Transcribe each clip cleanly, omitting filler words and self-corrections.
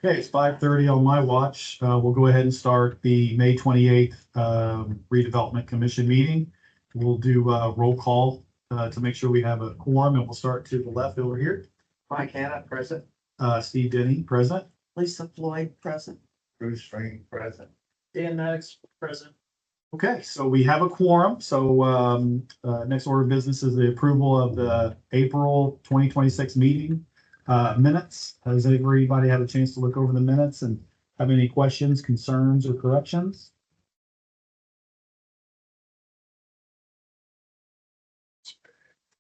Okay, it's 5:30 on my watch. We'll go ahead and start the May 28th Redevelopment Commission meeting. We'll do a roll call to make sure we have a quorum, and we'll start to the left over here. Mike Hanna, present. Steve Denny, present. Lisa Floyd, present. Bruce String, present. Dan Maddox, present. Okay, so we have a quorum. So next order of business is the approval of the April 2026 meeting minutes. Has everybody had a chance to look over the minutes and have any questions, concerns, or corrections?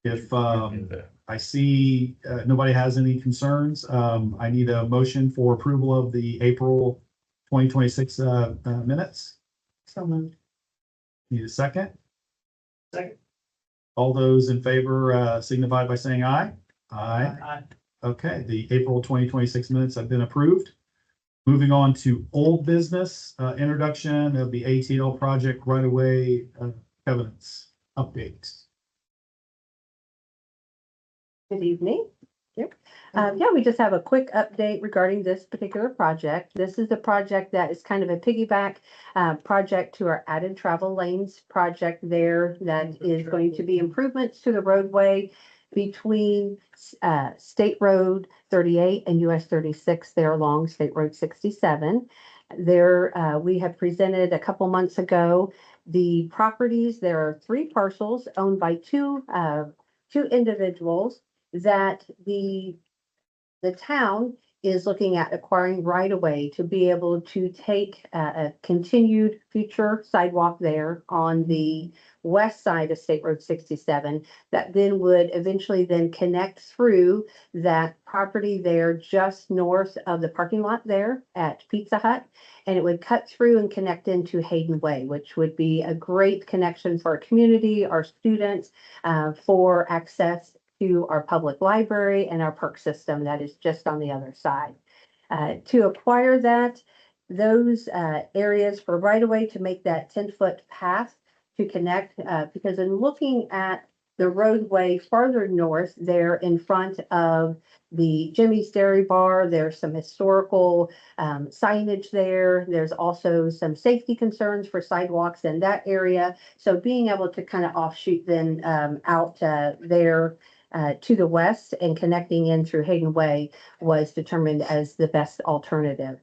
If I see nobody has any concerns, I need a motion for approval of the April 2026 minutes. So moved. Need a second? Second. All those in favor signify by saying aye. Aye. Aye. Okay, the April 2026 minutes have been approved. Moving on to old business, introduction of the ATL project right-of-way covenants updates. Good evening. Yep. Yeah, we just have a quick update regarding this particular project. This is a project that is kind of a piggyback project to our added travel lanes project there that is going to be improvements to the roadway between State Road 38 and US 36 there along State Road 67. There we have presented a couple months ago the properties. There are 3 parcels owned by two individuals that the town is looking at acquiring right away to be able to take a continued future sidewalk there on the west side of State Road 67 that then would eventually then connect through that property there just north of the parking lot there at Pizza Hut. And it would cut through and connect into Hayden Way, which would be a great connection for our community, our students, for access to our public library and our park system that is just on the other side. To acquire those areas for right away to make that 10-foot path to connect, because in looking at the roadway farther north there in front of the Jimmy's Dairy Bar, there's some historical signage there. There's also some safety concerns for sidewalks in that area. So being able to kind of offshoot then out there to the west and connecting in through Hayden Way was determined as the best alternative.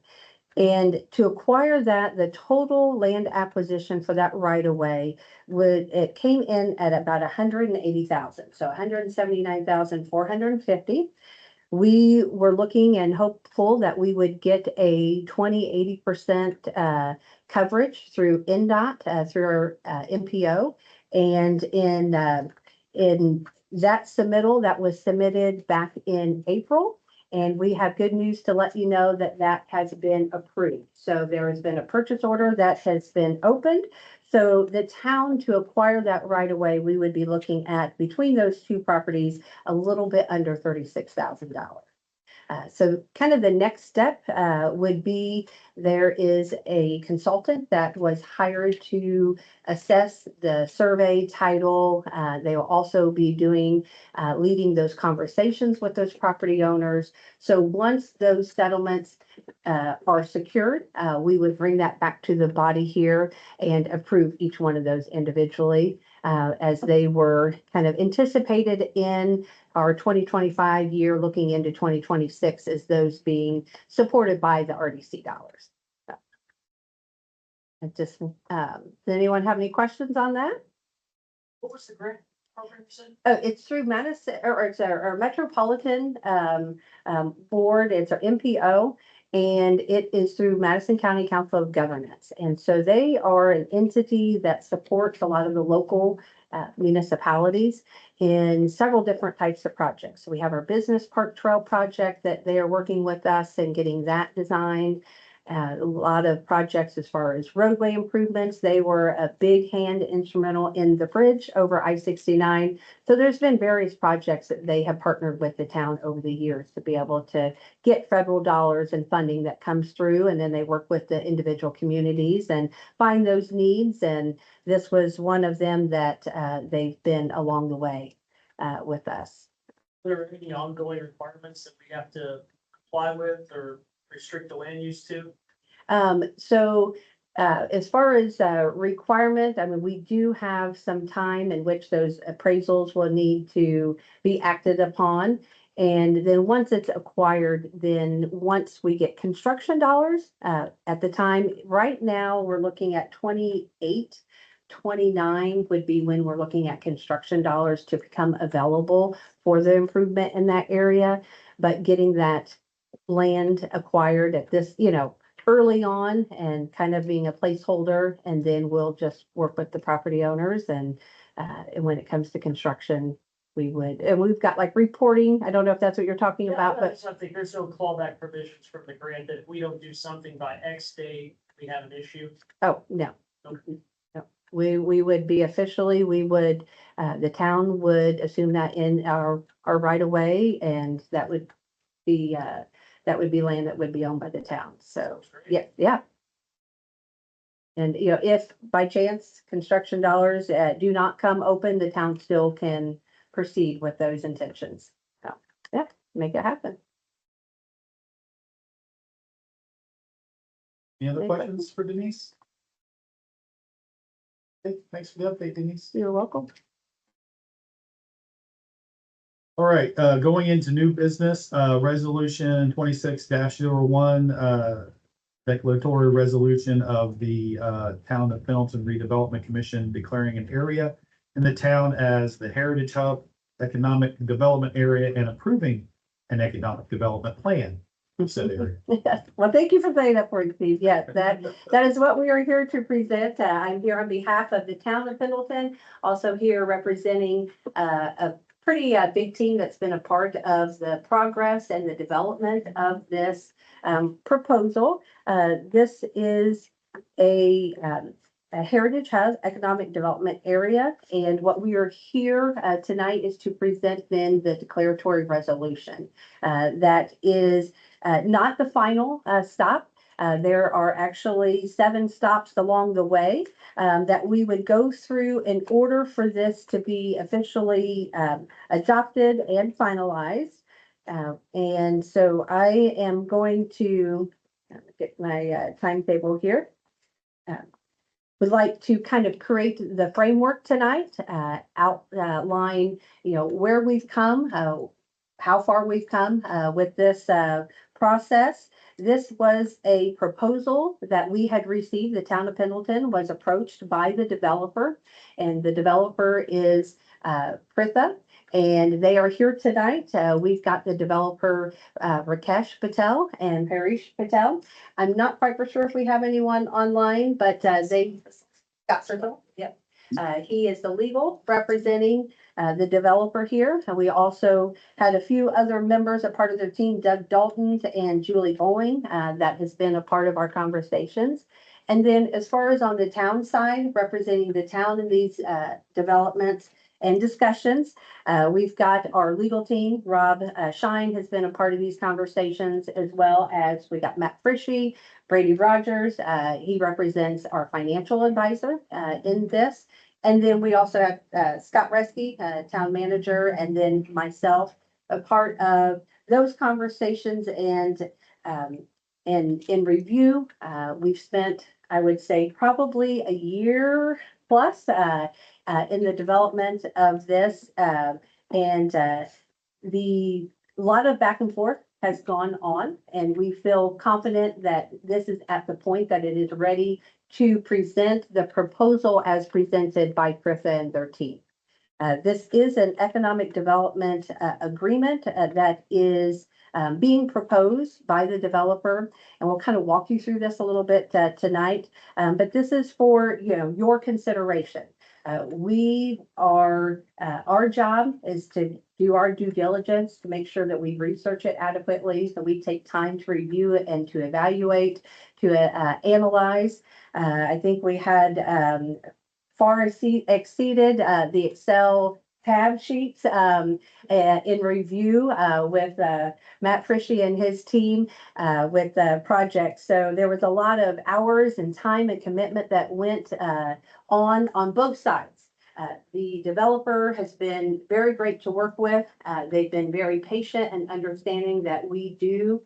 And to acquire that, the total land acquisition for that right of way it came in at about 180,000, so 179,450. We were looking and hopeful that we would get a 80% coverage through NDOT, through our MPO, and in that submittal that was submitted back in April. And we have good news to let you know that that has been approved. So there has been a purchase order that has been opened. So the town, to acquire that right away, we would be looking at between those 2 properties a little bit under $36,000. So kind of the next step would be there is a consultant that was hired to assess the survey title. They will also be leading those conversations with those property owners. So once those settlements are secured, we would bring that back to the body here and approve each one of those individually as they were kind of anticipated in our 2025 year, looking into 2026 as those being supported by the RDC dollars. Does anyone have any questions on that? What was the grant program you said? Oh, it's through Madison, or it's our Metropolitan Board. It's our MPO, and it is through Madison County Council of Governments. And so they are an entity that supports a lot of the local municipalities in several different types of projects. So we have our business park trail project that they are working with us and getting that designed. A lot of projects as far as roadway improvements. They were a big hand instrumental in the bridge over I-69. So there's been various projects that they have partnered with the town over the years to be able to get federal dollars and funding that comes through. And then they work with the individual communities and find those needs. And this was one of them that they've been along the way with us. Are there any ongoing requirements that we have to comply with or restrict the land use to? As far as requirement, I mean, we do have some time in which those appraisals will need to be acted upon. And then once it's acquired, then once we get construction dollars, at the time, right now, we're looking at 28, 29 would be when we're looking at construction dollars to become available for the improvement in that area. But getting that land acquired at this, early on and kind of being a placeholder, and then we'll just work with the property owners and when it comes to construction, and we've got like reporting. I don't know if that's what you're talking about, but Something, there's no clawback provisions from the grant that if we don't do something by X date, we have an issue. oh, no. Okay. No. We would be officially, the town would assume that in our right of way, and that would be land that would be owned by the town. So, yeah. And, if by chance construction dollars do not come open, the town still can proceed with those intentions. So, yeah, make it happen. Any other Any questions for Denise? Okay, thanks for the update, Denise. You're welcome. All right, going into new business, resolution 26-01, declaratory resolution of the Town of Pendleton Redevelopment Commission declaring an area in the town as the Heritage Hub Economic Development Area and approving an economic development plan for said area. Well, thank you for saying that for me, Steve. Yes, that is what we are here to present. I'm here on behalf of the town of Pendleton, also here representing a pretty big team that's been a part of the progress and the development of this proposal. This is a Heritage Hub Economic Development Area, and what we are here tonight is to present then the declaratory resolution. That is not the final stop. There are actually 7 stops along the way that we would go through in order for this to be officially adopted and finalized. And so I am going to get my timetable here. Would like to kind of create the framework tonight, outline, where we've come, how far we've come with this process. This was a proposal that we had received. The town of Pendleton was approached by the developer, and the developer is Pritha, and they are here tonight. We've got the developer Rakesh Patel and Harish Patel. I'm not quite for sure if we have anyone online, but they got Circle. Yep. He is the legal representing the developer here. And we also had a few other members, a part of their team, Doug Dalton and Julie Bowling, that has been a part of our conversations. And then as far as on the town side, representing the town in these developments and discussions, we've got our legal team. Rob Shine has been a part of these conversations, as well as we got Matt Frishy, Brady Rogers. He represents our financial advisor in this. And then we also have Scott Resky, town manager, and then myself, a part of those conversations. And in review, we've spent, I would say, probably a year plus in the development of this. And the lot of back and forth has gone on, and we feel confident that this is at the point that it is ready to present the proposal as presented by Pritha and their team. This is an economic development agreement that is being proposed by the developer, and we'll kind of walk you through this a little bit tonight. But this is for your consideration. Our job is to do our due diligence to make sure that we research it adequately, so we take time to review it and to evaluate, to analyze. I think we had far exceeded the Excel tab sheets in review with Matt Frishy and his team with the project. So there was a lot of hours and time and commitment that went on both sides. The developer has been very great to work with. They've been very patient and understanding that we do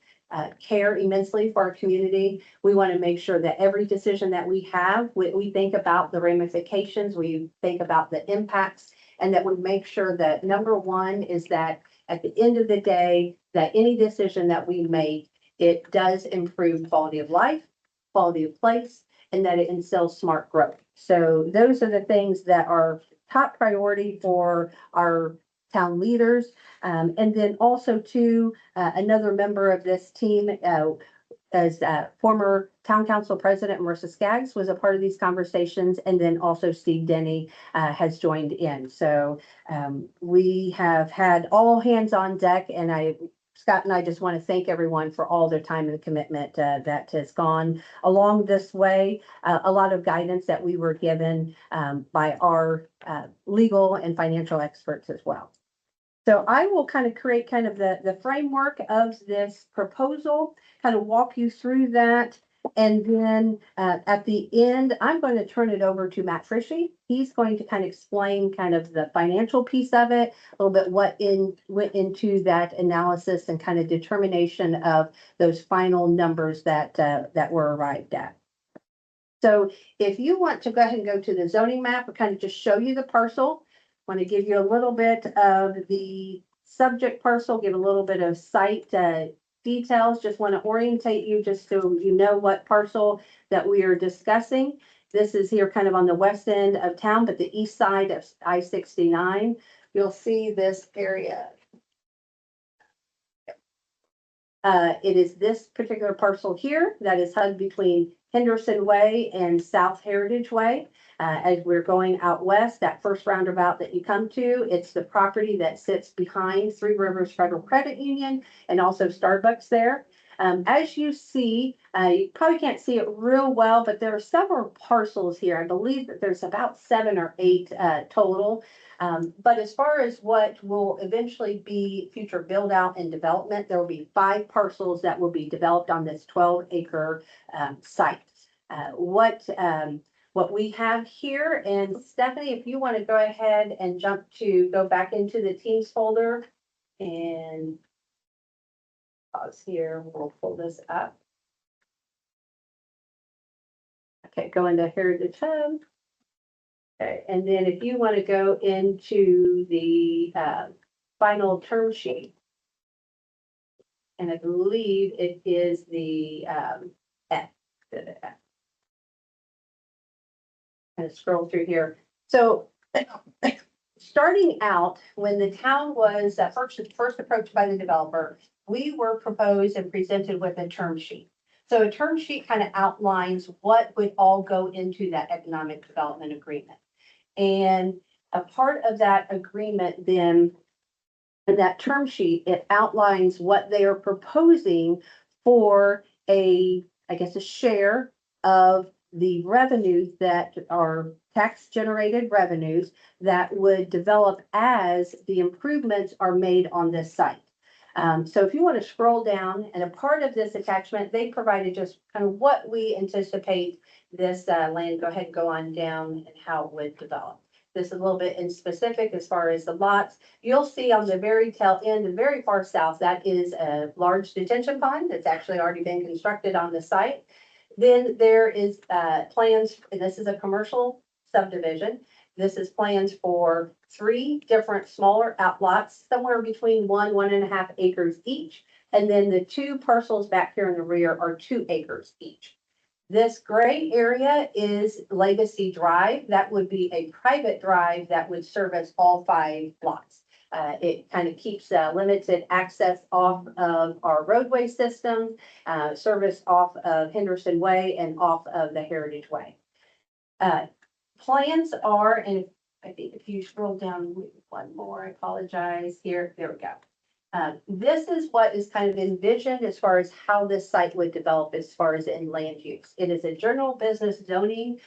care immensely for our community. We want to make sure that every decision that we have, we think about the ramifications, we think about the impacts, and that we make sure that number one is that at the end of the day, that any decision that we make, it does improve quality of life, quality of place, and that it instills smart growth. So those are the things that are top priority for our town leaders. And then also too, another member of this team, as former town council president Marissa Skaggs was a part of these conversations. And then also Steve Denny has joined in. So we have had all hands on deck, and Scott and I just want to thank everyone for all their time and commitment that has gone along this way. A lot of guidance that we were given by our legal and financial experts as well. So I will kind of create kind of the framework of this proposal, kind of walk you through that. And then at the end, I'm going to turn it over to Matt Frishy. He's going to kind of explain kind of the financial piece of it, a little bit what went into that analysis and kind of determination of those final numbers that were arrived at. So if you want to go ahead and go to the zoning map and kind of just show you the parcel, I want to give you a little bit of the subject parcel, give a little bit of site details, just want to orientate you just so you know what parcel that we are discussing. This is here kind of on the west end of town, but the east side of I-69. You'll see this area. It is this particular parcel here that is hugged between Henderson Way and South Heritage Way. As we're going out west, that first roundabout that you come to, it's the property that sits behind Three Rivers Federal Credit Union and also Starbucks there. As you see, you probably can't see it real well, but there are several parcels here. I believe that there's about 7 or 8 total. But as far as what will eventually be future build out and development, there will be 5 parcels that will be developed on this 12-acre site. What we have here, and Stephanie, if you want to go ahead and go back into the Teams folder and pause here, we'll pull this up. Okay, go into Heritage Hub. Okay, and then if you want to go into the final term sheet, and I believe it is the F. Kind of scroll through here. So starting out, when the town was first approached by the developer, we were proposed and presented with a term sheet. So a term sheet kind of outlines what would all go into that economic development agreement. And a part of that agreement then, in that term sheet, it outlines what they are proposing for a share of the revenues that are tax generated revenues that would develop as the improvements are made on this site. So if you want to scroll down, and a part of this attachment, they provided just kind of what we anticipate this land, go ahead and go on down, and how it would develop. This is a little bit in specific as far as the lots. You'll see on the very tail end and very far south, that is a large detention pond that's actually already been constructed on the site. Then there is plans, and this is a commercial subdivision. This is plans for 3 different smaller outlots, somewhere between 1.5 acres each. And then the 2 parcels back here in the rear are 2 acres each. This gray area is Legacy Drive. That would be a private drive that would service all 5 lots. It kind of keeps limited access off of our roadway system, service off of Henderson Way and off of the Heritage Way. Plans are, and I think if you scroll down one more, I apologize here. There we go. This is what is kind of envisioned as far as how this site would develop as far as in land use. It is a general business zoning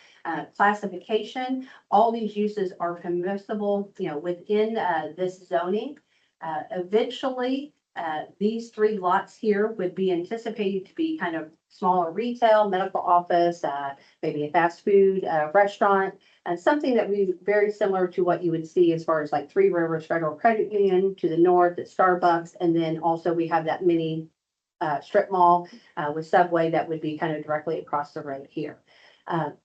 classification. All these uses are permissible, within this zoning. Eventually, these 3 lots here would be anticipated to be kind of smaller retail, medical office, maybe a fast food restaurant, and something that would be very similar to what you would see as far as like Three Rivers Federal Credit Union to the north at Starbucks. And then also we have that mini strip mall with Subway that would be kind of directly across the road here.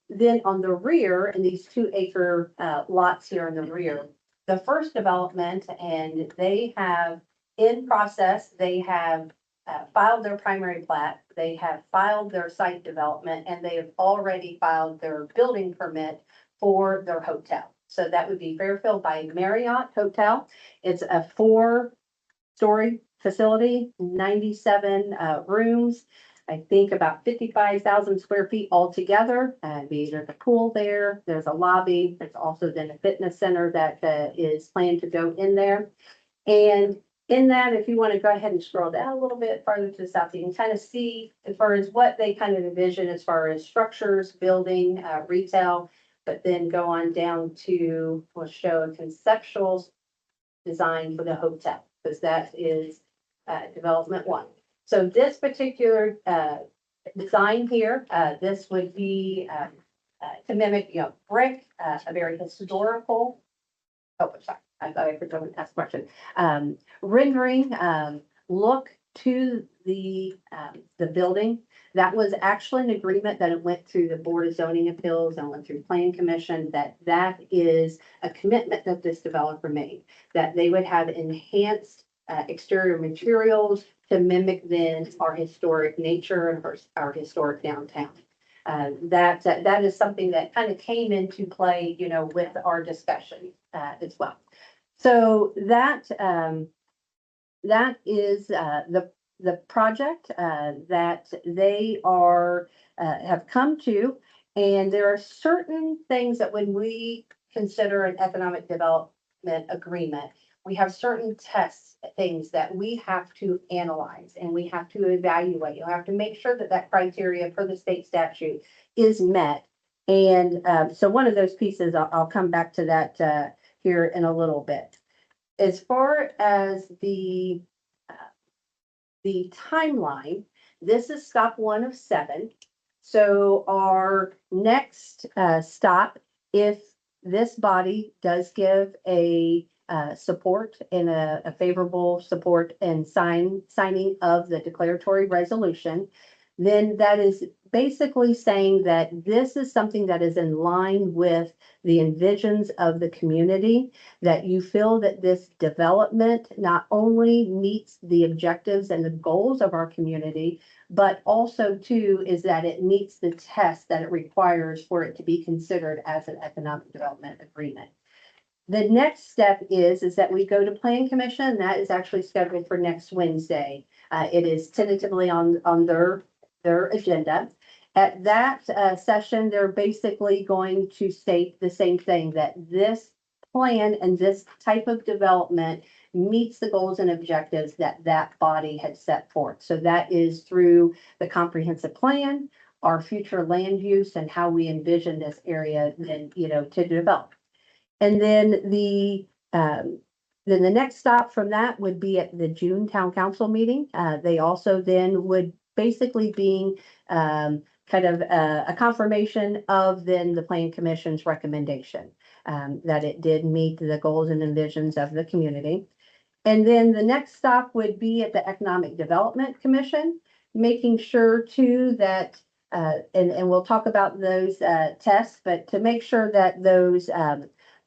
Then on the rear, in these 2-acre lots here in the rear, the first development, and they have in process, they have filed their primary plat, they have filed their site development, and they have already filed their building permit for their hotel. So that would be Fairfield by Marriott Hotel. It's a 4-story facility, 97 rooms. I think about 55,000 square feet altogether. There's a pool there. There's a lobby. There's also then a fitness center that is planned to go in there. And in that, if you want to go ahead and scroll down a little bit farther to the south, you can kind of see as far as what they kind of envision as far as structures, building, retail, but then go on down to, we'll show a conceptual design for the hotel, because that is development 1. So this particular design here, this would be to mimic, brick, a very historical. Oh, sorry, I thought I forgot to ask a question. Rendering look to the building. That was actually an agreement that it went through the Board of Zoning Appeals and went through Planning Commission. That is a commitment that this developer made, that they would have enhanced exterior materials to mimic then our historic nature and our historic downtown. That is something that kind of came into play, with our discussion as well. So that is the project that they are have come to, and there are certain things that when we consider an economic development agreement, we have certain tests, things that we have to analyze and we have to evaluate. You have to make sure that that criteria for the state statute is met. And so one of those pieces, I'll come back to that here in a little bit. As far as the timeline, this is stop 1 of 7. So our next stop, if this body does give a support and a favorable support and signing of the declaratory resolution, then that is basically saying that this is something that is in line with the envisions of the community, that you feel that this development not only meets the objectives and the goals of our community, but also too is that it meets the test that it requires for it to be considered as an economic development agreement. The next step is that we go to Planning Commission. That is actually scheduled for next Wednesday. It is tentatively on their agenda. At that session, they're basically going to state the same thing, that this plan and this type of development meets the goals and objectives that that body had set forth. So that is through the comprehensive plan, our future land use, and how we envision this area then, to develop. And then the next stop from that would be at the June Town Council meeting. They also then would basically being kind of a confirmation of then the Planning Commission's recommendation that it did meet the goals and envisions of the community. And then the next stop would be at the Economic Development Commission, making sure too that and we'll talk about those tests, but to make sure that those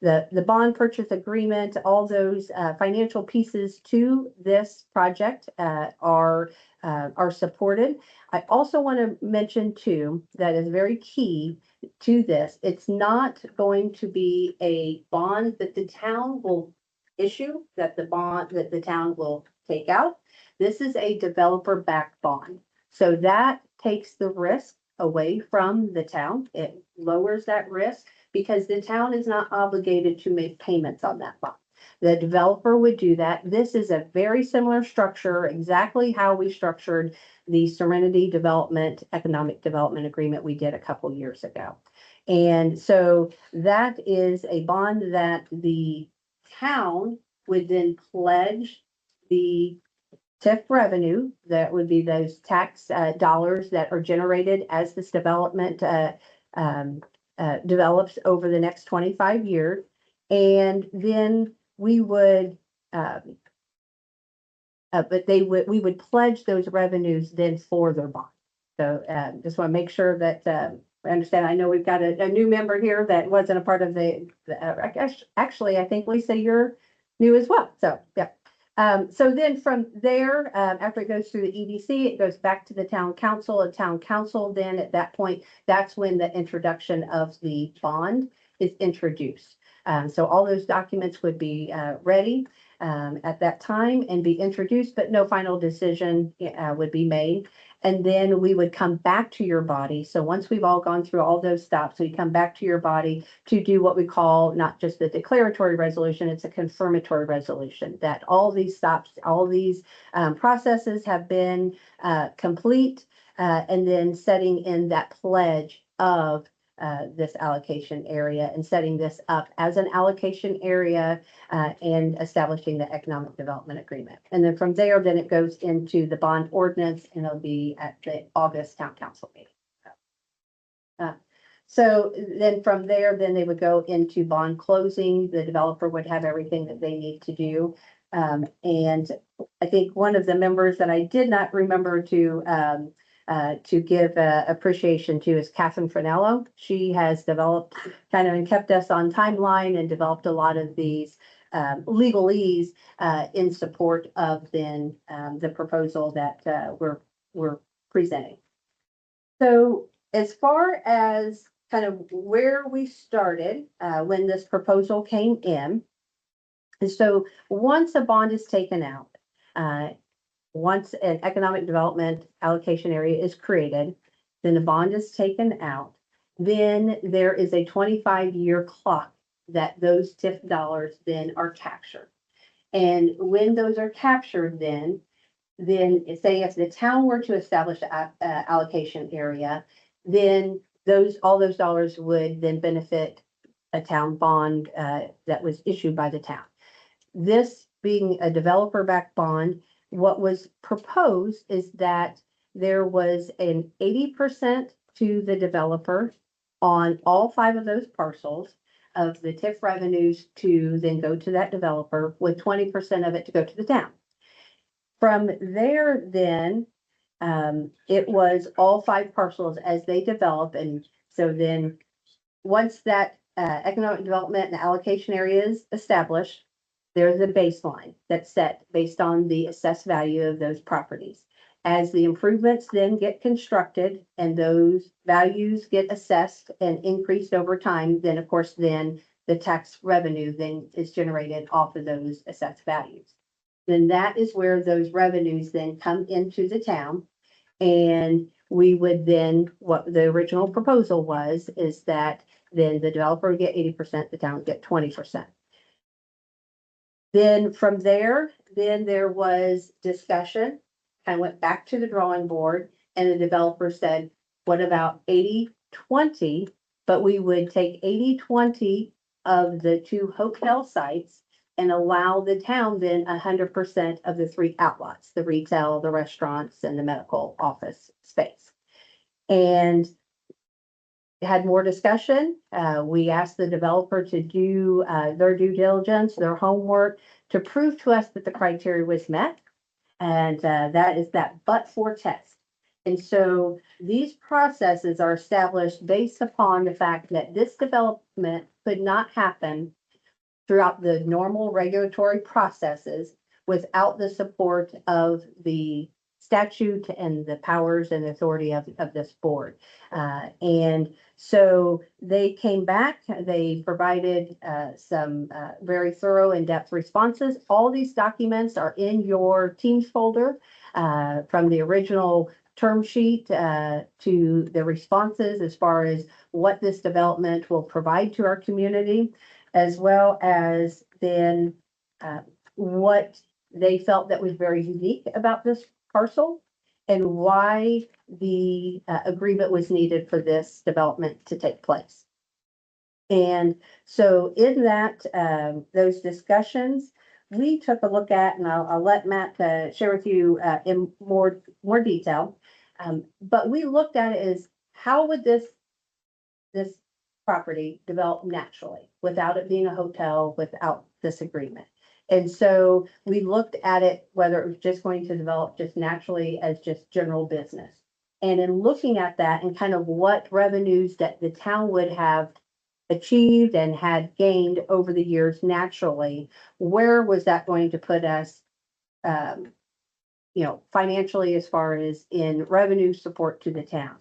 the bond purchase agreement, all those financial pieces to this project are supported. I also want to mention too, that is very key to this. It's not going to be a bond that the town will issue, that the town will take out. This is a developer-backed bond. So that takes the risk away from the town. It lowers that risk because the town is not obligated to make payments on that bond. The developer would do that. This is a very similar structure, exactly how we structured the Serenity Development Economic Development Agreement we did a couple years ago. And so that is a bond that the town would then pledge the TIF revenue, that would be those tax dollars that are generated as this development develops over the next 25 years. And then we would but we would pledge those revenues then for their bond. So just want to make sure that I understand. I know we've got a new member here that wasn't a part of actually, I think, Lisa, you're new as well. So, yeah. So then from there, after it goes through the EDC, it goes back to the town council. And town council, then at that point, that's when the introduction of the bond is introduced. So all those documents would be ready at that time and be introduced, but no final decision would be made. And then we would come back to your body. So once we've all gone through all those stops, we come back to your body to do what we call not just the declaratory resolution, it's a confirmatory resolution that all these stops, all these processes have been complete, and then setting in that pledge of this allocation area and setting this up as an allocation area and establishing the economic development agreement. And then from there, then it goes into the bond ordinance and it'll be at the August town council meeting. So then from there, then they would go into bond closing. The developer would have everything that they need to do. And I think one of the members that I did not remember to give appreciation to is Catherine Frenello. She has developed kind of and kept us on timeline and developed a lot of these legalese in support of then the proposal that we're presenting. So as far as kind of where we started when this proposal came in, and so once a bond is taken out, once an economic development allocation area is created, then the bond is taken out, then there is a 25-year clock that those TIF dollars then are captured. And when those are captured, then say if the town were to establish an allocation area, then all those dollars would then benefit a town bond that was issued by the town. This being a developer-backed bond, what was proposed is that there was an 80% to the developer on all 5 of those parcels of the TIF revenues to then go to that developer, with 20% of it to go to the town. From there, then it was all 5 parcels as they develop. And so then once that economic development and allocation area is established, there's a baseline that's set based on the assessed value of those properties. As the improvements then get constructed and those values get assessed and increased over time, then of course, then the tax revenue then is generated off of those assessed values. Then that is where those revenues then come into the town. And we would then, what the original proposal was, is that then the developer would get 80%, the town would get 20%. Then from there, then there was discussion. I went back to the drawing board and the developer said, what about 80-20? But we would take 80-20 of the 2 hotel sites and allow the town then 100% of the 3 outlots, the retail, the restaurants, and the medical office space. And had more discussion. We asked the developer to do their due diligence, their homework, to prove to us that the criteria was met. And that is that but-for test. And so these processes are established based upon the fact that this development could not happen throughout the normal regulatory processes without the support of the statute and the powers and authority of this board. And so they came back, they provided some very thorough in-depth responses. All these documents are in your Teams folder from the original term sheet to the responses as far as what this development will provide to our community, as well as then what they felt that was very unique about this parcel and why the agreement was needed for this development to take place. And so in that, those discussions, we took a look at, and I'll let Matt share with you in more detail, but we looked at it as how would this property develop naturally without it being a hotel, without this agreement. And so we looked at it, whether it was just going to develop just naturally as just general business. And in looking at that and kind of what revenues that the town would have achieved and had gained over the years naturally, where was that going to put us, financially as far as in revenue support to the town?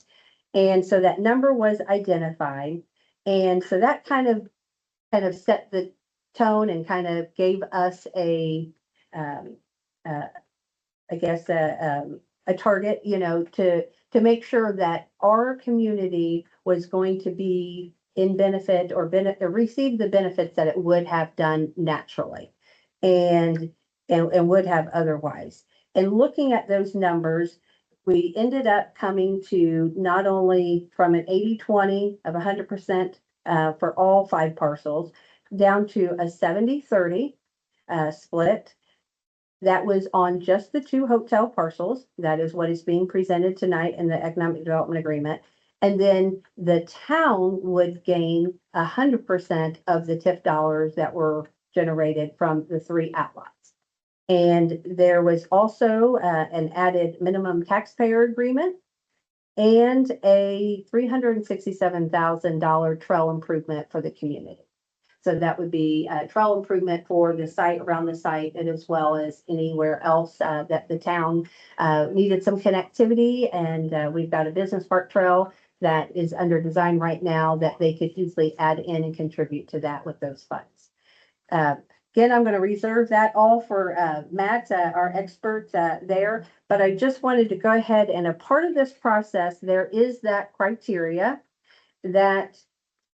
And so that number was identified. And so that kind of set the tone and kind of gave us a target, to make sure that our community was going to be in benefit or receive the benefits that it would have done naturally and would have otherwise. And looking at those numbers, we ended up coming to not only from an 80-20 of 100% for all 5 parcels, down to a 70-30 split. That was on just the 2 hotel parcels. That is what is being presented tonight in the economic development agreement. And then the town would gain 100% of the TIF dollars that were generated from the 3 outlots. And there was also an added minimum taxpayer agreement and a $367,000 trail improvement for the community. So that would be a trail improvement for the site, around the site, and as well as anywhere else that the town needed some connectivity. And we've got a business park trail that is under design right now that they could easily add in and contribute to that with those funds. Again, I'm going to reserve that all for Matt, our expert there, but I just wanted to go ahead and a part of this process, there is that criteria that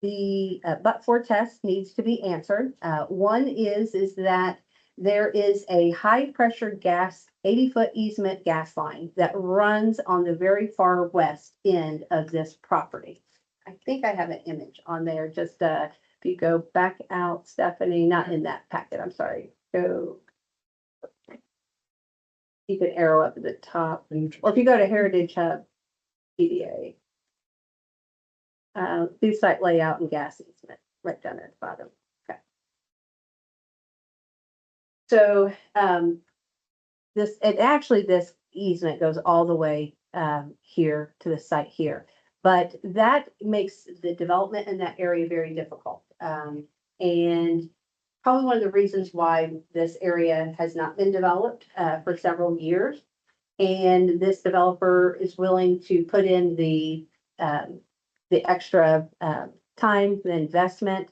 the but-for test needs to be answered. One is that there is a high-pressure gas, 80-foot easement gas line that runs on the very far west end of this property. I think I have an image on there, just if you go back out, Stephanie, not in that packet, I'm sorry. Go. You could arrow up at the top, or if you go to Heritage Hub PDA. Do site layout and gas easement right down at the bottom. Okay. So this easement goes all the way here to the site here, but that makes the development in that area very difficult. And probably one of the reasons why this area has not been developed for several years. And this developer is willing to put in the extra time, the investment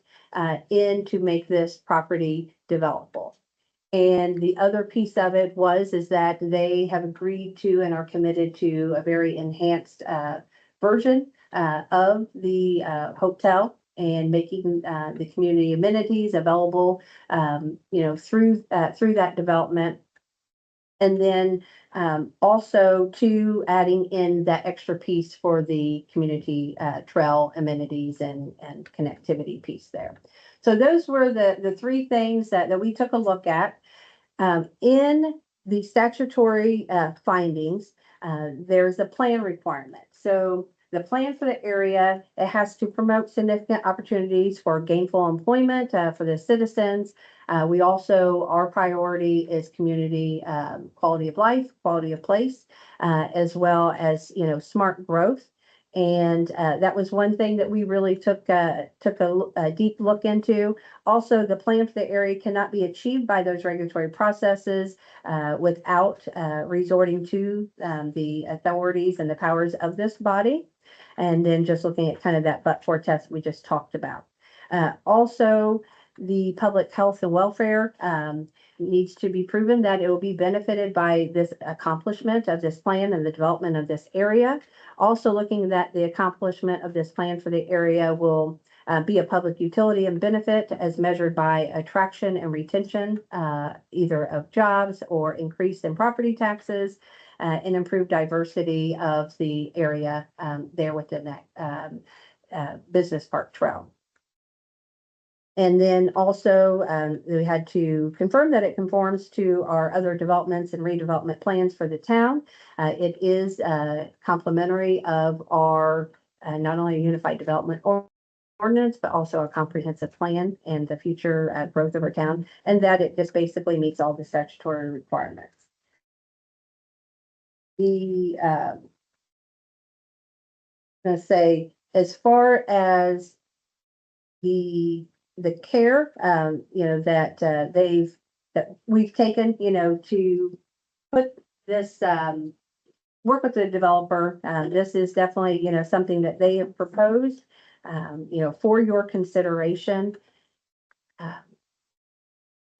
in to make this property developable. And the other piece of it is that they have agreed to and are committed to a very enhanced version of the hotel and making the community amenities available, through that development. And then also to adding in that extra piece for the community trail amenities and connectivity piece there. So those were the 3 things that we took a look at. In the statutory findings, there's a plan requirement. So the plan for the area, it has to promote significant opportunities for gainful employment for the citizens. We also, our priority is community quality of life, quality of place, as well as, smart growth. And that was one thing that we really took a deep look into. Also, the plan for the area cannot be achieved by those regulatory processes without resorting to the authorities and the powers of this body. And then just looking at kind of that but-for test we just talked about. Also, the public health and welfare needs to be proven that it will be benefited by this accomplishment of this plan and the development of this area. Also looking that the accomplishment of this plan for the area will be a public utility and benefit as measured by attraction and retention, either of jobs or increase in property taxes, and improved diversity of the area there within that business park trail. And then also we had to confirm that it conforms to our other developments and redevelopment plans for the town. It is complementary of our not only unified development ordinance, but also a comprehensive plan and the future growth of our town, and that it just basically meets all the statutory requirements. The, gonna say, as far as the care, that we've taken, to put this, work with the developer. This is definitely, something that they have proposed, for your consideration.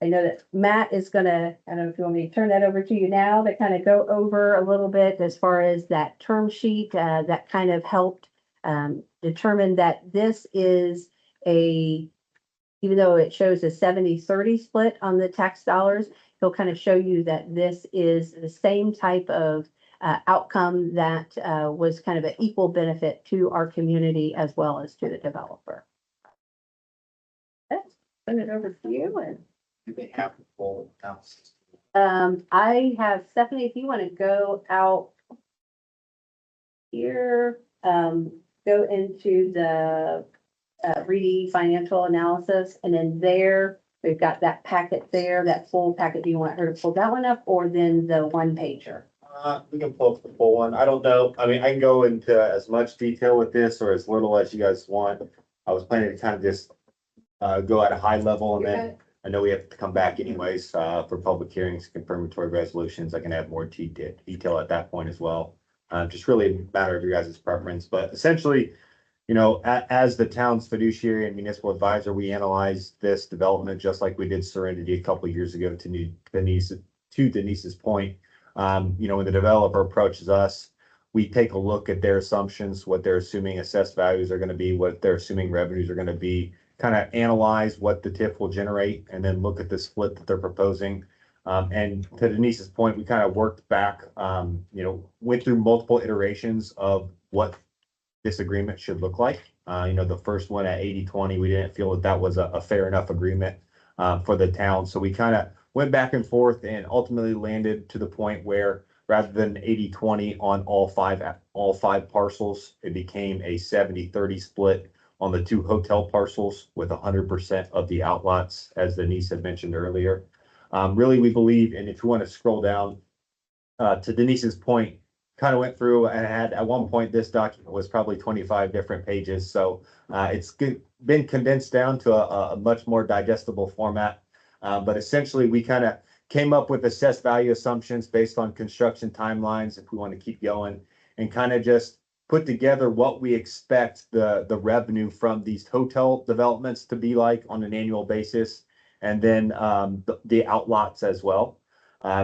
I know that Matt is gonna, I don't know if you want me to turn that over to you now to kind of go over a little bit as far as that term sheet, that kind of helped, determine that this is even though it shows a 70-30 split on the tax dollars, he'll kind of show you that this is the same type of outcome that was kind of an equal benefit to our community as well as to the developer. Let's turn it over to you. And Do they have a full analysis? I have Stephanie, if you want to go out here, go into the Reedy financial analysis, and then there we've got that packet there, that full packet. Do you want her to pull that one up or then the one pager? We can pull up the full one. I don't know. I mean, I can go into as much detail with this or as little as you guys want. I was planning to kind of just go at a high level, and then I know we have to come back anyways for public hearings, confirmatory resolutions. I can add more detail at that point as well. Just really a matter of your guys' preference, but essentially, as the town's fiduciary and municipal advisor, we analyzed this development just like we did Serenity a couple of years ago. To Denise's point, when the developer approaches us, we take a look at their assumptions, what they're assuming assessed values are going to be, what they're assuming revenues are going to be, kind of analyze what the TIF will generate, and then look at the split that they're proposing. And to Denise's point, we kind of worked back, went through multiple iterations of what this agreement should look like. The first one at 80-20, we didn't feel that was a fair enough agreement for the town. So we kind of went back and forth and ultimately landed to the point where rather than 80-20 on all five parcels, it became a 70-30 split on the 2 hotel parcels with 100% of the outlots, as Denise had mentioned earlier. Really, we believe, and if you want to scroll down to Denise's point, kind of went through and had at one point this document was probably 25 different pages. So it's been condensed down to a much more digestible format. But essentially, we kind of came up with assessed value assumptions based on construction timelines, if we want to keep going, and kind of just put together what we expect the revenue from these hotel developments to be like on an annual basis, and then the outlots as well.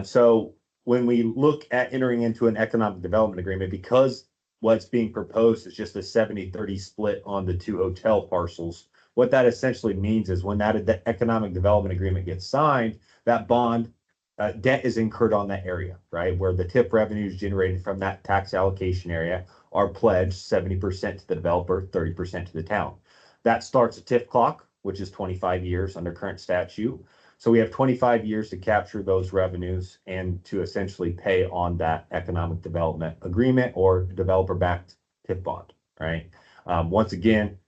So when we look at entering into an economic development agreement, because what's being proposed is just a 70-30 split on the 2 hotel parcels, what that essentially means is when that economic development agreement gets signed, that bond debt is incurred on that area, right? Where the TIF revenues generated from that tax allocation area are pledged 70% to the developer, 30% to the town. That starts a TIF clock, which is 25 years under current statute. So we have 25 years to capture those revenues and to essentially pay on that economic development agreement or developer-backed TIF bond, right? Once again,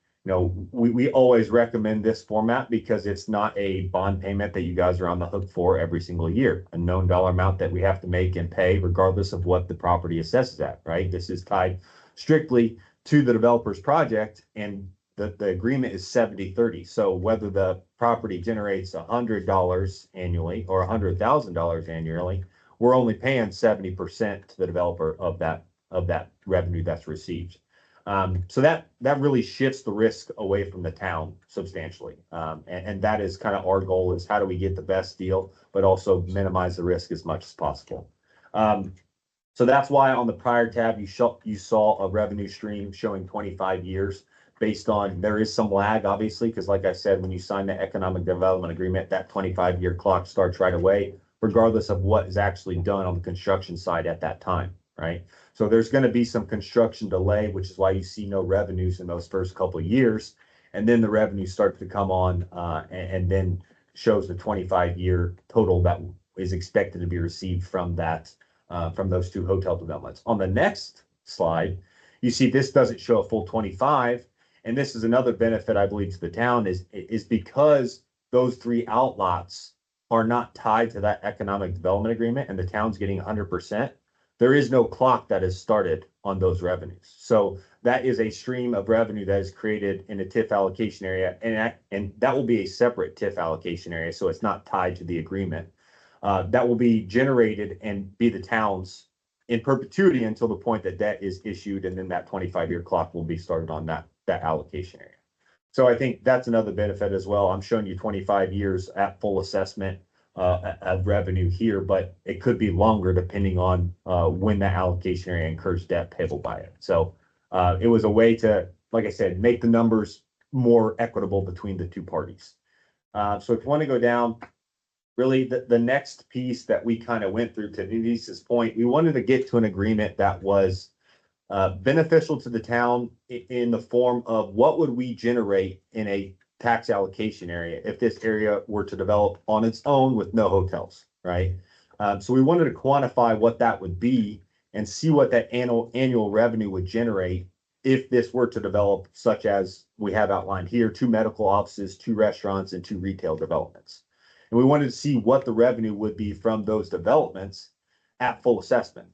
we always recommend this format because it's not a bond payment that you guys are on the hook for every single year, a known dollar amount that we have to make and pay regardless of what the property assesses at, right? This is tied strictly to the developer's project, and the agreement is 70-30. So whether the property generates $100 annually or $100,000 annually, we're only paying 70% to the developer of that revenue that's received. So that really shifts the risk away from the town substantially. And that is kind of our goal, is how do we get the best deal, but also minimize the risk as much as possible. So that's why on the prior tab, you saw a revenue stream showing 25 years based on, there is some lag, obviously, because like I said, when you sign the economic development agreement, that 25-year clock starts right away, regardless of what is actually done on the construction side at that time, right? So there's going to be some construction delay, which is why you see no revenues in those first couple of years. And then the revenues start to come on and then shows the 25-year total that is expected to be received from those 2 hotel developments. On the next slide, you see this doesn't show a full 25. and this is another benefit I believe to the town is because those 3 outlots are not tied to that economic development agreement and the town's getting 100%. There is no clock that is started on those revenues. So that is a stream of revenue that is created in a TIF allocation area, and that will be a separate TIF allocation area, so it's not tied to the agreement. That will be generated and be the town's in perpetuity until the point that debt is issued, and then that 25-year clock will be started on that allocation area. So I think that's another benefit as well. I'm showing you 25 years at full assessment of revenue here, but it could be longer depending on when that allocation area incurs debt payable by it. So it was a way to, like I said, make the numbers more equitable between the two parties. So if you want to go down, really the next piece that we kind of went through to Denise's point, we wanted to get to an agreement that was beneficial to the town in the form of what would we generate in a tax allocation area if this area were to develop on its own with no hotels, right? So we wanted to quantify what that would be and see what that annual revenue would generate if this were to develop, such as we have outlined here, 2 medical offices, 2 restaurants, and 2 retail developments. And we wanted to see what the revenue would be from those developments at full assessment.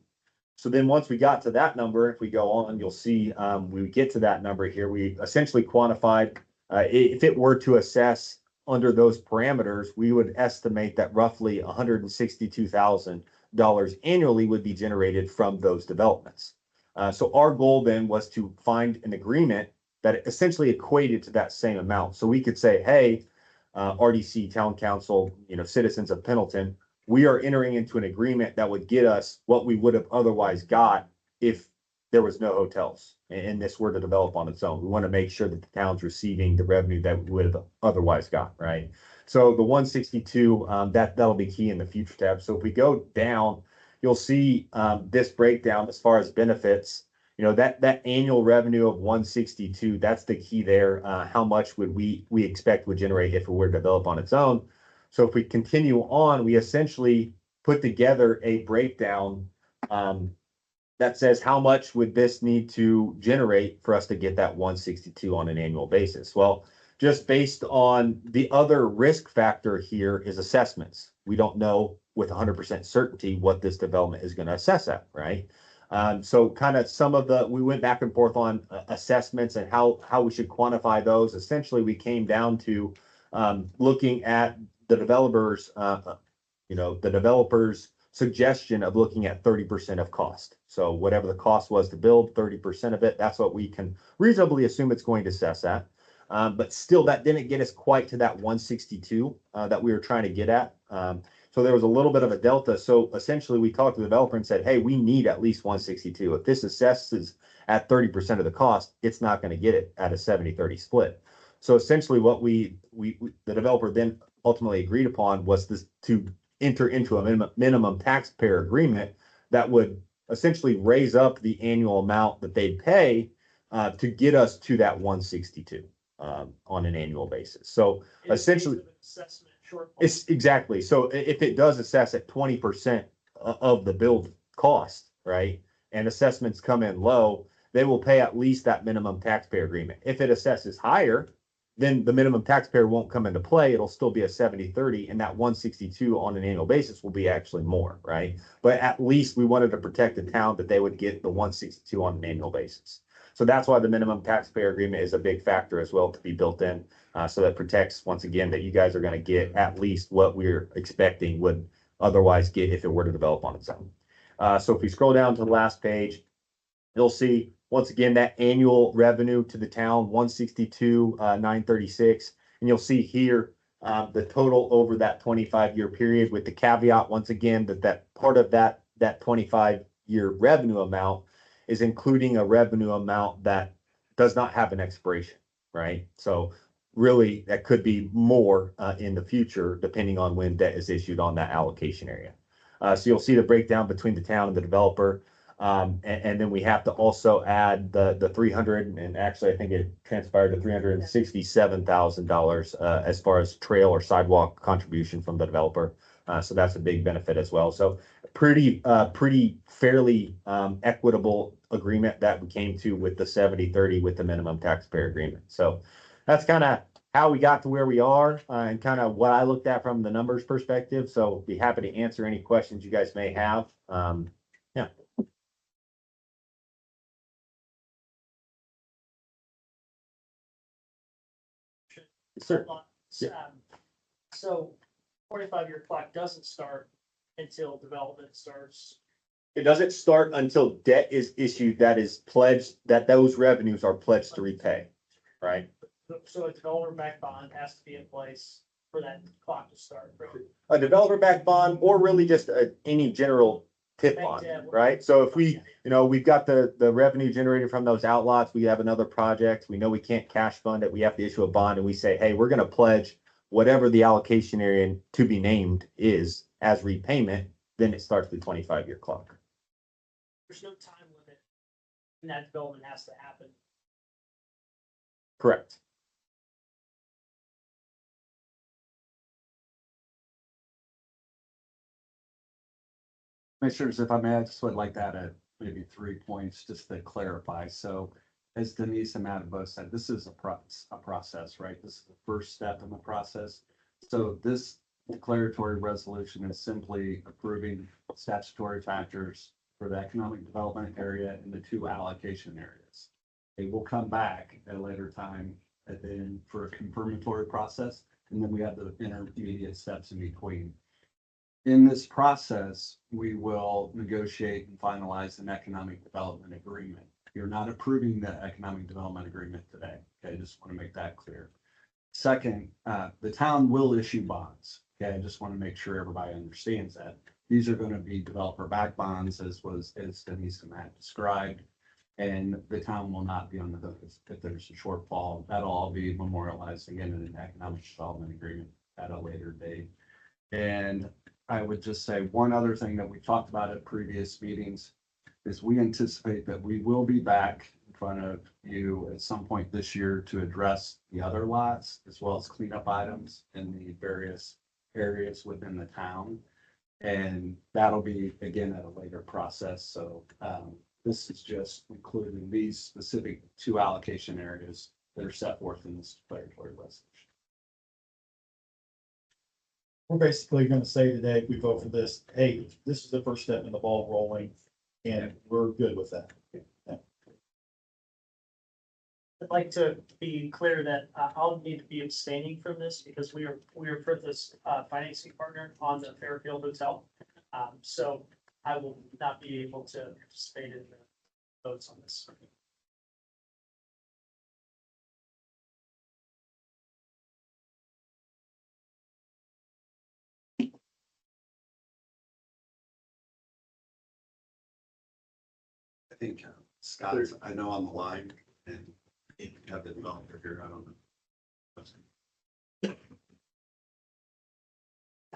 So then once we got to that number, if we go on, you'll see we get to that number here. We essentially quantified if it were to assess under those parameters, we would estimate that roughly $162,000 annually would be generated from those developments. So our goal then was to find an agreement that essentially equated to that same amount. So we could say, hey, RDC, Town Council, citizens of Pendleton, we are entering into an agreement that would get us what we would have otherwise got if there was no hotels and this were to develop on its own. We want to make sure that the town's receiving the revenue that we would have otherwise got, right? So the 162, that'll be key in the future tab. So if we go down, you'll see this breakdown as far as benefits. That annual revenue of 162, that's the key there. How much would we expect would generate if it were to develop on its own? So if we continue on, we essentially put together a breakdown that says how much would this need to generate for us to get that 162 on an annual basis? Well, just based on the other risk factor here is assessments. We don't know with 100% certainty what this development is going to assess at, right? So kind of we went back and forth on assessments and how we should quantify those. Essentially, we came down to looking at the developers, the developers' suggestion of looking at 30% of cost. So whatever the cost was to build, 30% of it, that's what we can reasonably assume it's going to assess at. But still, that didn't get us quite to that 162 that we were trying to get at. So there was a little bit of a delta. So essentially, we talked to the developer and said, hey, we need at least 162. If this assesses at 30% of the cost, it's not going to get it at a 70-30 split. So essentially what the developer then ultimately agreed upon was to enter into a minimum taxpayer agreement that would essentially raise up the annual amount that they'd pay to get us to that 162 on an annual basis. So essentially, it's exactly. So if it does assess at 20% of the build cost, right, and assessments come in low, they will pay at least that minimum taxpayer agreement. If it assesses higher, then the minimum taxpayer won't come into play. It'll still be a 70-30, and that 162 on an annual basis will be actually more, right? But at least we wanted to protect the town that they would get the 162 on an annual basis. So that's why the minimum taxpayer agreement is a big factor as well to be built in. So that protects, once again, that you guys are going to get at least what we're expecting would otherwise get if it were to develop on its own. So if we scroll down to the last page, you'll see, once again, that annual revenue to the town, 162,936. And you'll see here the total over that 25-year period, with the caveat, once again, that part of that 25-year revenue amount is including a revenue amount that does not have an expiration, right? So really, that could be more in the future, depending on when debt is issued on that allocation area. So you'll see the breakdown between the town and the developer. And then we have to also add the 300, and actually I think it transpired to $367,000 as far as trail or sidewalk contribution from the developer. So that's a big benefit as well. So pretty fairly equitable agreement that we came to with the 70-30 with the minimum taxpayer agreement. So that's kind of how we got to where we are and kind of what I looked at from the numbers perspective. So be happy to answer any questions you guys may have. Yeah. Sir. Hold on. Yeah. So 45-year clock doesn't start until development starts. It doesn't start until debt is issued that is pledged, that those revenues are pledged to repay, right? So a developer back bond has to be in place for that clock to start. Right? A developer backed bond or really just any general TIF Bank bond, debt. right? So if we, we've got the revenue generated from those outlots, we have another project, we know we can't cash fund it, we have to issue a bond and we say, hey, we're gonna pledge whatever the allocation area to be named is as repayment, then it starts the 25-year clock. There's no time limit, and that development has to happen. Correct. Commissioners, if I may, I just would like to add maybe 3 points just to clarify. So as Denise and Matt both said, this is a process, right? This is the first step in the process. So this declaratory resolution is simply approving statutory factors for the economic development area and the 2 allocation areas. They will come back at a later time at the end for a confirmatory process, and then we have the intermediate steps in between. In this process, we will negotiate and finalize an economic development agreement. You're not approving the economic development agreement today. Okay, I just want to make that clear. Second, the town will issue bonds. Okay, I just want to make sure everybody understands that. These are going to be developer-backed bonds, as Denise and Matt described, and the town will not be on the hook if there's a shortfall. That'll all be memorialized again in an economic development agreement at a later date. And I would just say one other thing that we talked about at previous meetings is we anticipate that we will be back in front of you at some point this year to address the other lots as well as cleanup items in the various areas within the town. And that'll be again at a later process. So this is just including these specific 2 allocation areas that are set forth in this declaratory resolution. We're basically gonna say today, if we vote for this, hey, this is the first step in the ball rolling, and we're good with that. I'd like to be clear that I'll need to be abstaining from this because we are for this financing partner on the Fairfield Hotel. So I will not be able to participate in the votes on this. I think Scott's, I know on the line and you have the developer here, I don't know.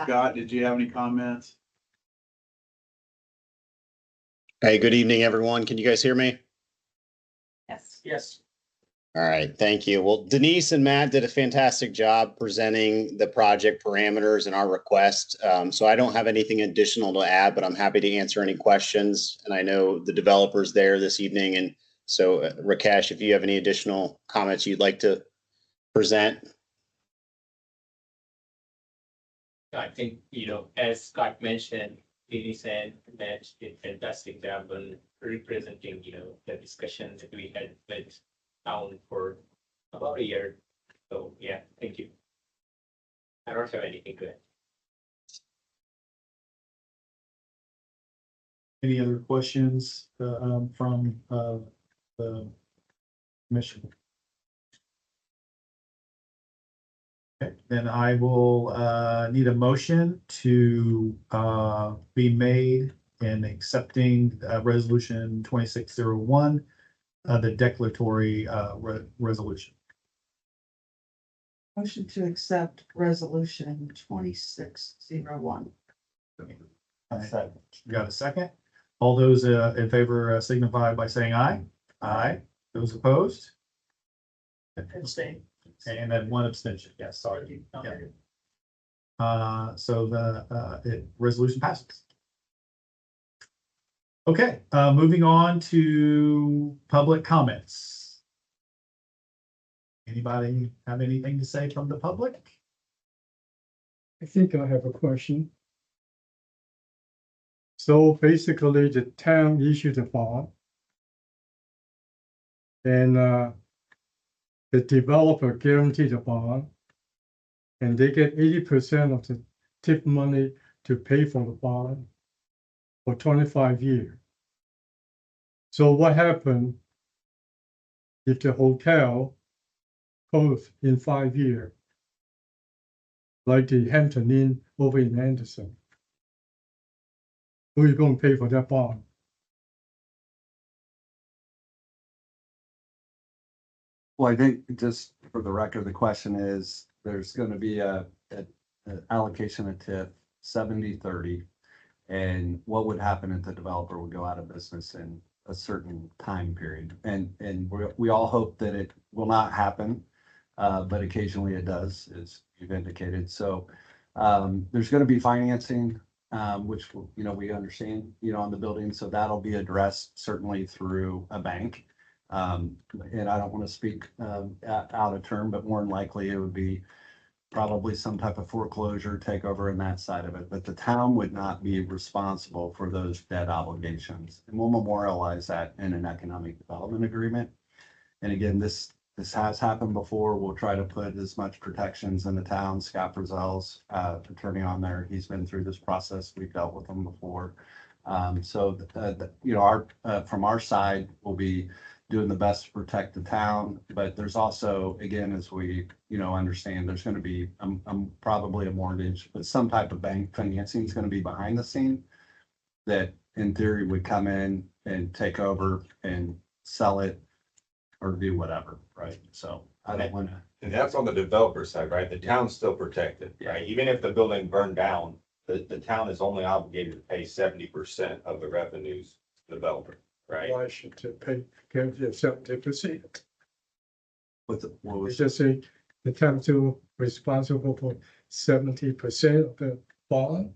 Scott, did you have any comments? Hey, good evening, everyone. Can you guys hear me? Yes. Yes. All right, thank you. Well, Denise and Matt did a fantastic job presenting the project parameters and our request. So I don't have anything additional to add, but I'm happy to answer any questions. And I know the developer's there this evening. And so Rakesh, if you have any additional comments you'd like to present. I think, as Scott mentioned, Denise and Matt did a fantastic job on representing, the discussion that we had with town for about a year. So, yeah, thank you. I don't have anything to add. Any other questions from the commission? Okay, then I will need a motion to be made in accepting resolution 2601, the declaratory resolution. Motion to accept resolution 2601. Got a second? All those in favor signify by saying aye. Aye. Those opposed? Abstain. And then 1 abstention. Yes, sorry. Yeah. So the resolution passes. Okay, moving on to public comments. Anybody have anything to say from the public? I think I have a question. So basically, the town issued a bond. And the developer guaranteed the bond. And they get 80% of the tip money to pay for the bond for 25 years. So what happened if the hotel closed in 5 years? Like the Hampton Inn over in Anderson. Who are you going to pay for that bond? Well, I think just for the record, the question is, there's going to be a allocation of TIF 70-30. And what would happen if the developer would go out of business in a certain time period? And we all hope that it will not happen, but occasionally it does, as you've indicated. So there's going to be financing, which, we understand, on the building. So that'll be addressed certainly through a bank. And I don't want to speak out of term, but more than likely it would be probably some type of foreclosure takeover in that side of it. But the town would not be responsible for those debt obligations. And we'll memorialize that in an economic development agreement. And again, this has happened before. We'll try to put as much protections in the town. Scott Brazel's attorney on there. He's been through this process. We've dealt with him before. So from our side, we'll be doing the best to protect the town, but there's also, again, as we, understand, there's going to be probably a mortgage, but some type of bank financing is going to be behind the scene that in theory would come in and take over and sell it or do whatever, right? So I don't want to. And that's on the developer side, right? The town's still protected, right? Even if the building burned down, the town is only obligated to pay 70% of the revenues to the developer, right? Why should they pay, guarantee of 70%? What It's was just say the town still responsible for 70% of the bond.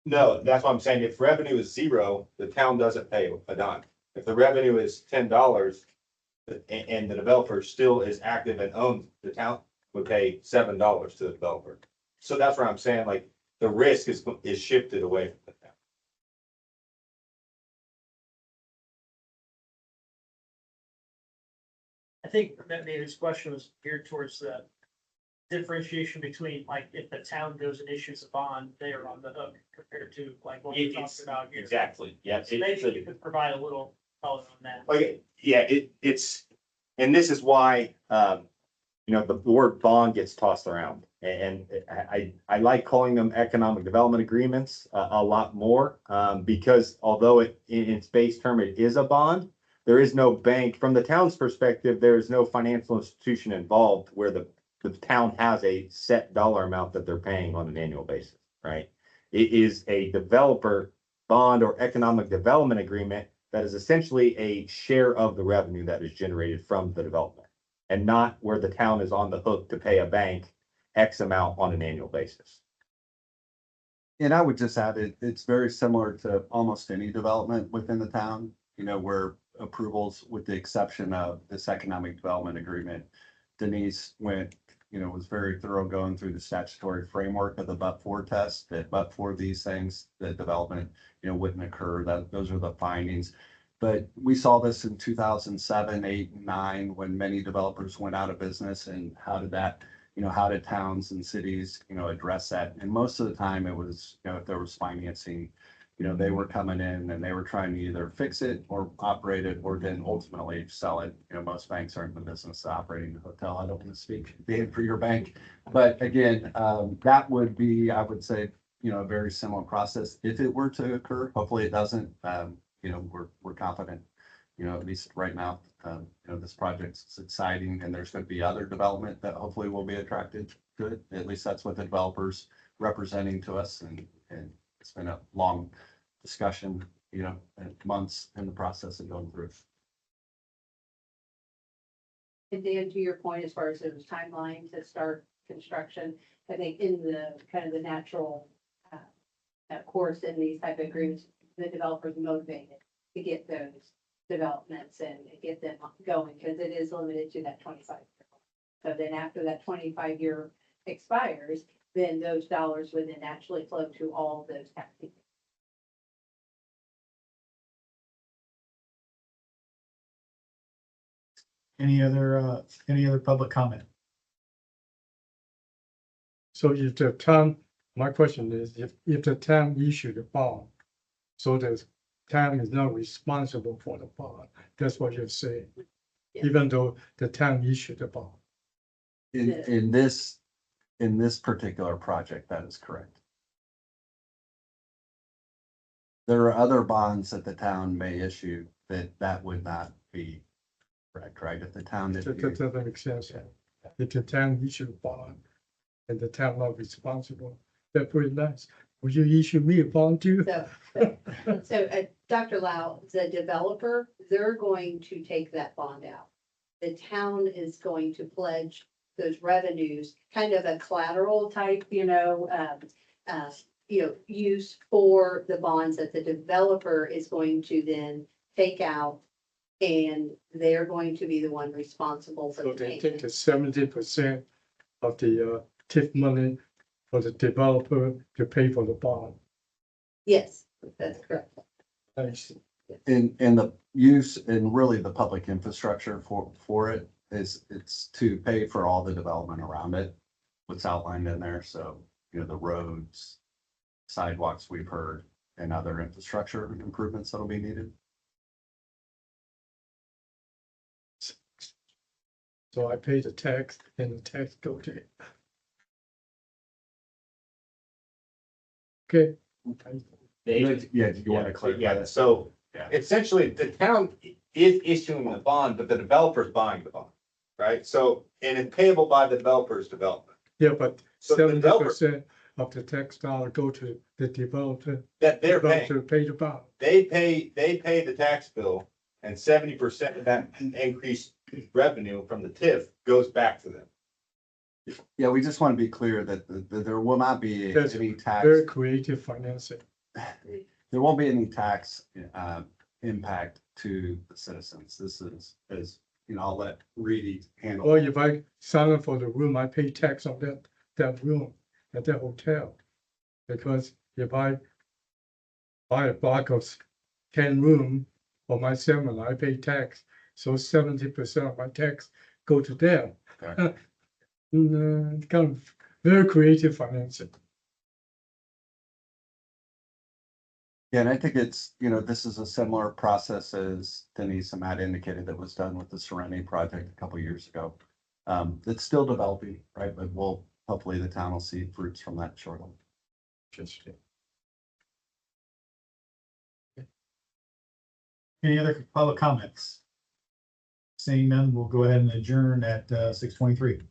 No, that's what I'm saying. If revenue is zero, the town doesn't pay a dime. If the revenue is $10 and the developer still is active and owns, the town would pay $7 to the developer. So that's where I'm saying, like, the risk is shifted away from the town. I think that maybe this question was geared towards the differentiation between, like, if the town goes and issues a bond, they are on the hook compared to like what we talked about here. Exactly, yeah. So maybe you could provide a little color on that. Like, yeah, it's, and this is why, the word bond gets tossed around. And I like calling them economic development agreements a lot more, because although in its base term, it is a bond, there is no bank, from the town's perspective, there is no financial institution involved where the town has a set dollar amount that they're paying on an annual basis, right? It is a developer bond or economic development agreement that is essentially a share of the revenue that is generated from the development, and not where the town is on the hook to pay a bank X amount on an annual basis. And I would just add, it's very similar to almost any development within the town, where approvals, with the exception of this economic development agreement, Denise was very thorough going through the statutory framework of the but-for test, that but for these things, the development, wouldn't occur. Those are the findings. But we saw this in 2007, 8, and 9, when many developers went out of business, and how did towns and cities, address that? And most of the time it was, if there was financing, they were coming in and they were trying to either fix it or operate it, or then ultimately sell it. Most banks aren't in the business of operating the hotel. I don't want to speak for your bank, but again, that would be, I would say, a very similar process if it were to occur. Hopefully it doesn't. We're confident, at least right now, this project is exciting, and there's going to be other development that hopefully will be attracted to it. At least that's what the developers representing to us, and it's been a long discussion, and months in the process of going through. And Dan, to your point, as far as the timeline to start construction, I think in the kind of the natural course in these type of agreements, the developers motivated to get those developments and get them going, because it is limited to that 25 year. So then after that 25-year expires, then those dollars would then naturally flow to all those taxes. Any other public comment? So if the town, my question is, if the town issued a bond, so the town is not responsible for the bond, that's what you're saying, Yeah. even though the town issued the bond. In this particular project, that is correct. There are other bonds that the town may issue that would not be correct, right? If the town That did. doesn't make sense. If the town issued a bond and the town not responsible, that's pretty nice. Would you issue me a bond too? So Dr. Lau, the developer, they're going to take that bond out. The town is going to pledge those revenues, kind of a collateral type, use for the bonds that the developer is going to then take out. And they're going to be the one responsible for So the they take payment. the 70% of the TIF money for the developer to pay for the bond. Yes, that's correct. Thanks. In the use and really the public infrastructure for it is, it's to pay for all the development around it. What's outlined in there, so, the roads, sidewalks we've heard, and other infrastructure improvements that'll be needed. So I pay the tax and the tax go to it. Okay. Yeah, do you want to clarify Yeah, that? so Yeah. essentially, the town is issuing the bond, but the developer's buying the bond, right? So, and it's payable by the developer's development. Yeah, but So the 70% of the tax dollar go to the developer. That they're paying, Developer pay the bond. they pay the tax bill, and 70% of that increased revenue from the TIF goes back to them. Yeah, we just want to be clear that there will not be That's any tax, Very creative financing. there won't be any tax impact to the citizens. This is, I'll let Reedy handle. Or if I sign up for the room, I pay tax on that room at that hotel. Because if I buy a block of 10 room for my seminar, I pay tax. So 70% of my tax go to them. Okay. Kind of very creative financing. Yeah, and I think it's, this is a similar process as Denise and Matt indicated that was done with the Serenity project a couple of years ago. It's still developing, right? But hopefully the town will see fruits from that shortly. Interesting. Any other public comments? Seeing none, we'll go ahead and adjourn at 6:23.